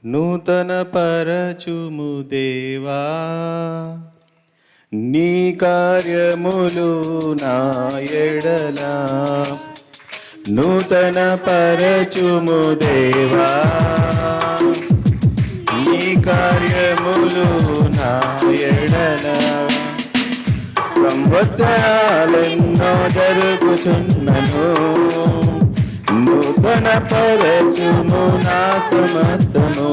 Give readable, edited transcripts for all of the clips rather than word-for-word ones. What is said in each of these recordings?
నూతన పరచుము దేవా నీ కార్యములు నా ఎడల నూతన పరచుము దేవా నీ కార్యములు నా ఎడల సంవత్సరాలెన్నో జరుగుచున్నను నూతన పరచుము నా సమస్తము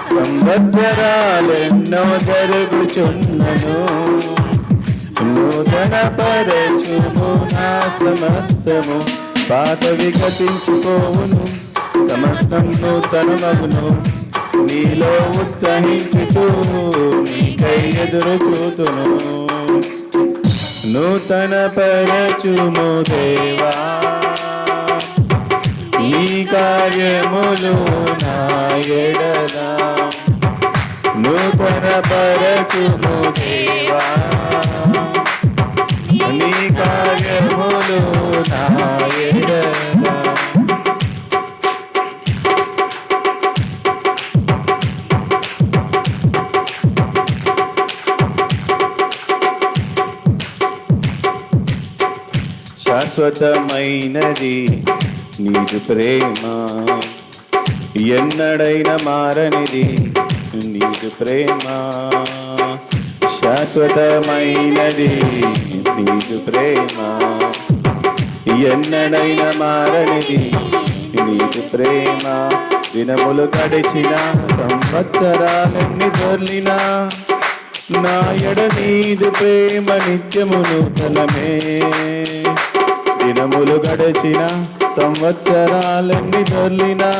సంవత్సరాలెన్నో జరుగుచున్నను నూతన పరచుము నా సమస్తము పాతవి గతించిపోవును సమస్తం నూతనమగును నీలో ఉత్సహించుతూ నీకై ఎదురు చూతును నూతన పరచుము దేవా నీ కార్యములు నా ఎడల నూతన పరచుము దేవా నీ కార్యములు నా ఎడల శాశ్వతమైనది నీదు ప్రేమ ఎన్నడైనా మారనిది నీదు ప్రేమ శాశ్వతమైనది నీదు ప్రేమ ఎన్నడైనా మారనిది నీదు ప్రేమ దినములు గడిచిన సంవత్సరాలన్నీ దొర్లినా నా ఎడ నీదు ప్రేమ నిత్యము నూతనమే దినములు గడిచిన సంవత్సరాలన్నీ దొర్లినా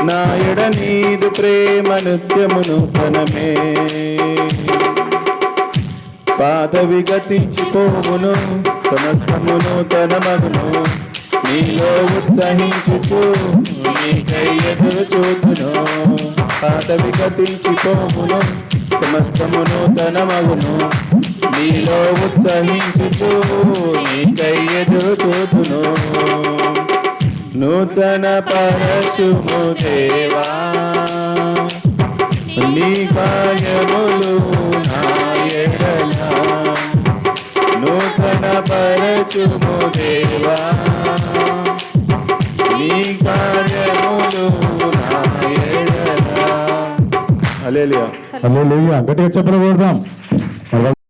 నా ఎడ నీదు ప్రేమ నిత్యము నూతనమే పాతవి గతించిపోవును సమస్తము నూతనమగును నీలో ఉత్సహించుతూ నీకై ఎదురు చూతును పాతవి గతించిపోవును సమస్తము నూతనమగును నీలో ఉత్సహించుతూ నీకై ఎదురు చూతును నూతన పరచుము దేవా నీ కార్యములు నా ఎడల నూతన పరచుము దేవా నీ కార్యములు నా ఎడల హల్లెలూయా హల్లెలూయా గట్టిగా చెప్పలు కొడదాం.